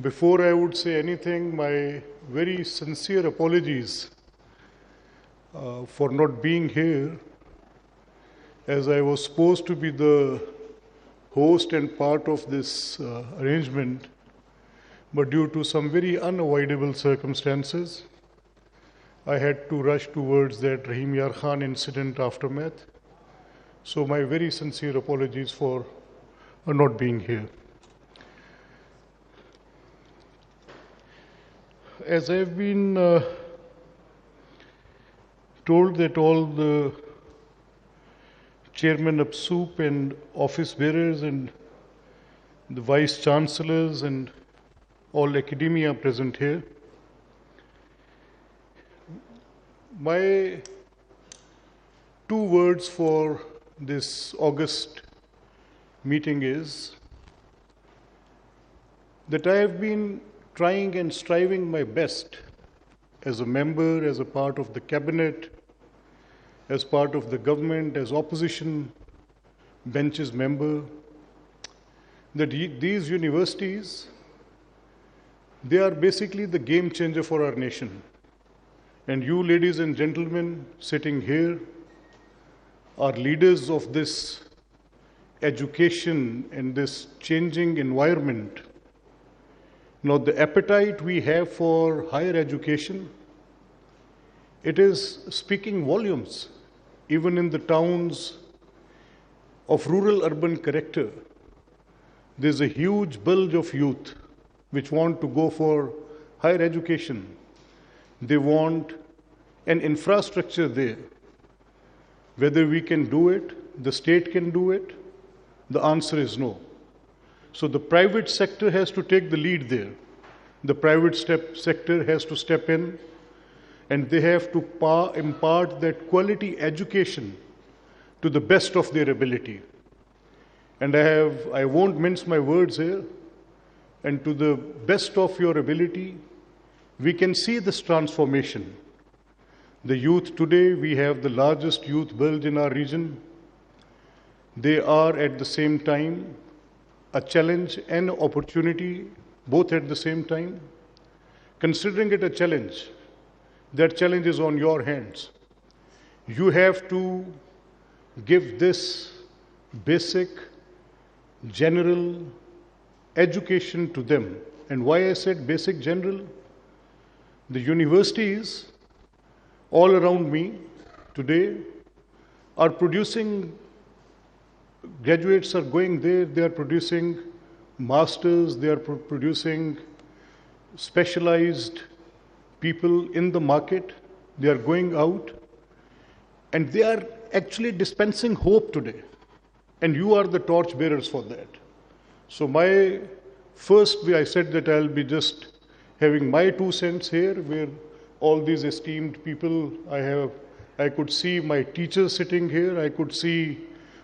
Before I would say anything, my very sincere apologies for not being here, as I was supposed to be the host and part of this arrangement, but due to some very unavoidable circumstances, I had to rush towards that Rahim Yar Khan incident aftermath. So my very sincere apologies for not being here. As I've been told that all the chairmen of SOUP and office bearers and the vice chancellors and all academia present here, my two words for this August meeting is that I have been trying and striving my best as a member, as a part of the cabinet, as part of the government, as opposition benches member, that these universities, they are basically the game changer for our nation. And you, ladies and gentlemen, sitting here, are leaders of this education and this changing environment. Now, the appetite we have for higher education, it is speaking volumes. Even in the towns of rural-urban character, there's a huge bulge of youth which want to go for higher education. They want an infrastructure there. Whether we can do it, the state can do it, the answer is no. So the private sector has to take the lead there. The private sector has to step in, and they have to impart that quality education to the best of their ability. And I won't mince my words here, and to the best of your ability, we can see this transformation. The youth today, we have the largest youth bulge in our region. They are at the same time a challenge and opportunity, both at the same time. Considering it a challenge, that challenge is on your hands. You have to give this basic, general education to them. And why I said basic, general? The universities all around me today are producing, graduates are going there, they are producing masters, they are producing specialized people in the market, they are going out, and they are actually dispensing hope today. And you are the torch bearers for that. So my first, I said that I'll be just having my 2 cents here, where all these esteemed people I could see my teachers sitting here, I could see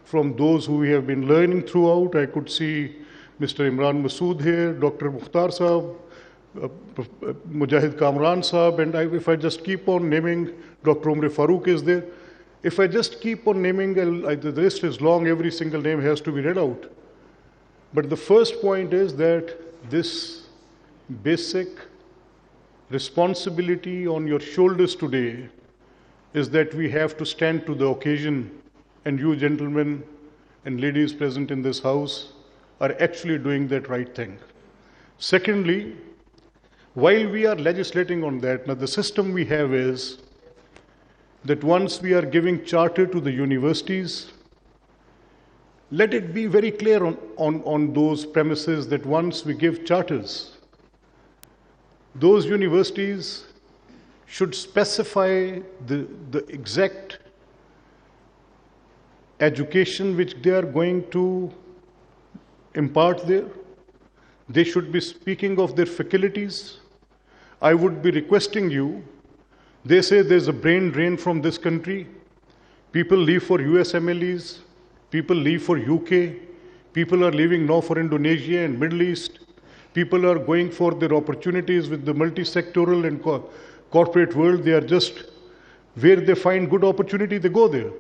from those who we have been learning throughout, I could see Mr. Imran Masood here, Dr. Mukhtar Saab, Mujahid Kamran Saab, and if I just keep on naming, Dr. Umar Farooq is there. If I just keep on naming, the list is long, every single name has to be read out. But the first point is that this basic responsibility on your shoulders today is that we have to stand to the occasion, and you gentlemen and ladies present in this house are actually doing that right thing. Secondly, while we are legislating on that, now the system we have is that once we are giving charter to the universities, let it be very clear on those premises that once we give charters, those universities should specify the exact education which they are going to impart there. They should be speaking of their faculties. I would be requesting you, they say there's a brain drain from this country. People leave for USMLEs, people leave for UK, people are leaving now for Indonesia and Middle East. People are going for their opportunities with the multi-sectoral and corporate world. They are just, where they find good opportunity, they go there.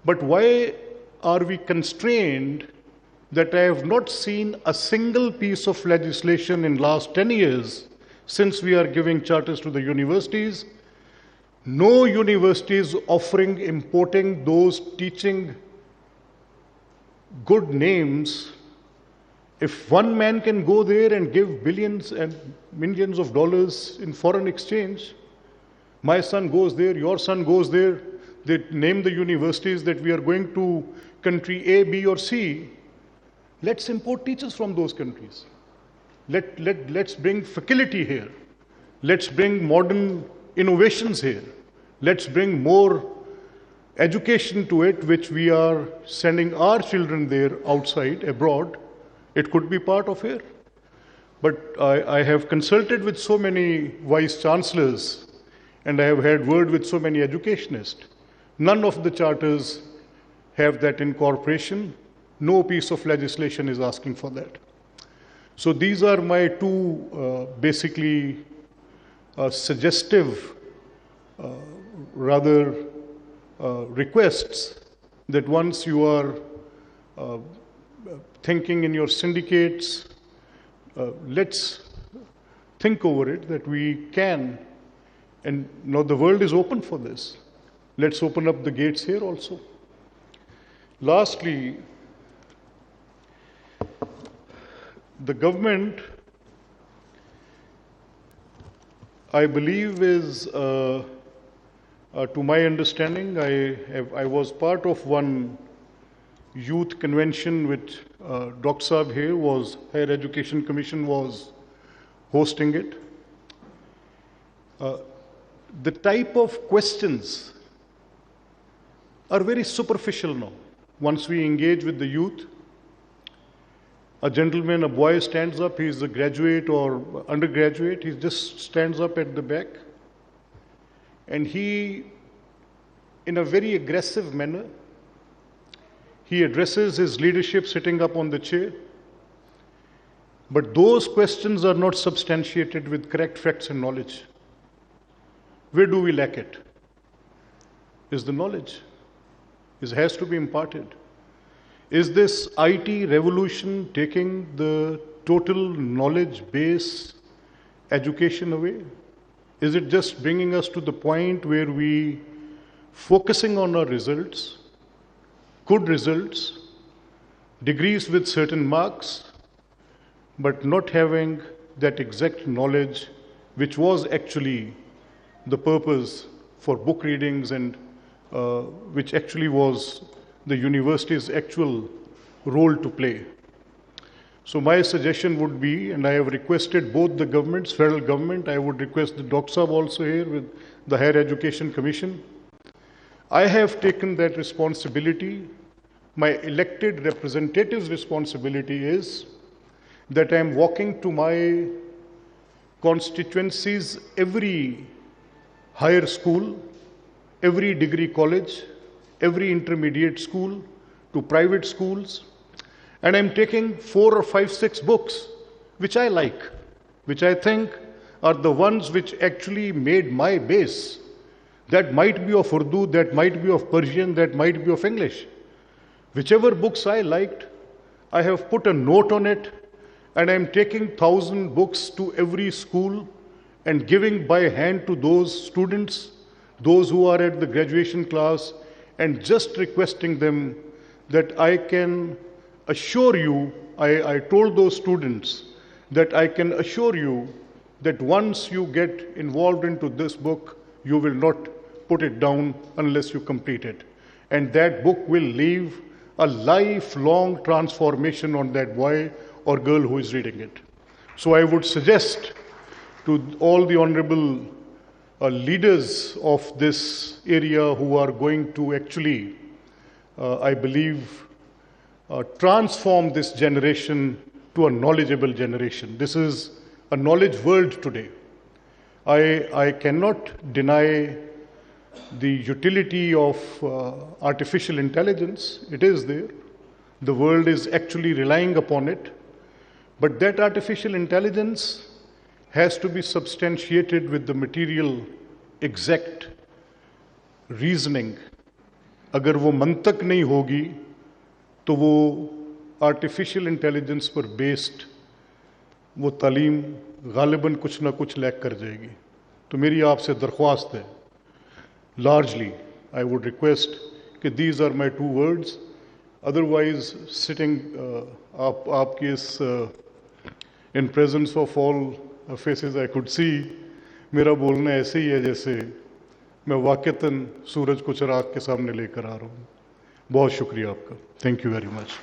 But why are we constrained that I have not seen a single piece of legislation in last 10 years since we are giving charters to the universities. No university is offering, importing those teaching good names. If one man can go there and give billions and millions of dollars in foreign exchange, my son goes there, your son goes there, they name the universities that we are going to country A, B, or C. Let's import teachers from those countries. Let's bring faculty here. Let's bring modern innovations here. Let's bring more education to it, which we are sending our children there outside, abroad. It could be part of here. But I have consulted with so many vice chancellors, and I have had word with so many educationists. None of the charters have that incorporation. No piece of legislation is asking for that. So these are my two basically suggestive, rather requests, that once you are thinking in your syndicates, let's think over it, that we can, and now the world is open for this. Let's open up the gates here also. Lastly, the government, I believe, is, to my understanding, I was part of one youth convention which Dr. Saab here was, Higher Education Commission was hosting it. The type of questions are very superficial now. Once we engage with the youth, a gentleman, a boy stands up, he's a graduate or undergraduate, he just stands up at the back, and he, in a very aggressive manner, he addresses his leadership sitting up on the chair. But those questions are not substantiated with correct facts and knowledge. Where do we lack it? Is the knowledge. It has to be imparted. Is this IT revolution taking the total knowledge base education away? Is it just bringing us to the point where we focusing on our results, good results, degrees with certain marks, but not having that exact knowledge which was actually the purpose for book readings and which actually was the university's actual role to play. So my suggestion would be, and I have requested both the governments, federal government, I would request the Dr. Saab also here with the Higher Education Commission. I have taken that responsibility. My elected representative's responsibility is that I am walking to my constituencies, every higher school, every degree college, every intermediate school, to private schools, and I'm taking 4 or 5, 6 books which I like, which I think are the ones which actually made my base. That might be of Urdu, that might be of Persian, that might be of English. Whichever books I liked, I have put a note on it, and I'm taking 1,000 books to every school and giving by hand to those students, those who are at the graduation class, and just requesting them that I can assure you, I told those students that I can assure you that once you get involved into this book, you will not put it down unless you complete it. And that book will leave a lifelong transformation on that boy or girl who is reading it. So I would suggest to all the honorable leaders of this area who are going to actually, I believe, transform this generation to a knowledgeable generation. This is a knowledge world today. I cannot deny the utility of artificial intelligence. It is there. The world is actually relying upon it. But that artificial intelligence has to be substantiated with the material exact reasoning. अगर वो मंतक नहीं होगी तो वो artificial intelligence पर based वो तालीम गालिबन कुछ ना कुछ लैक कर जाएगी। तो मेरी आपसे दरख्वास्त है, लार्जली आई वुड रिक्वेस्ट कि these are my 2 words, otherwise sitting आपकी इस in presence of all faces I could see, मेरा बोलना ऐसे ही है जैसे मैं वाक़तन सूरज को चिराग के सामने लेकर आ रहा हूँ। बहुत शुक्रिया आपका, थैंक यू वेरी मच।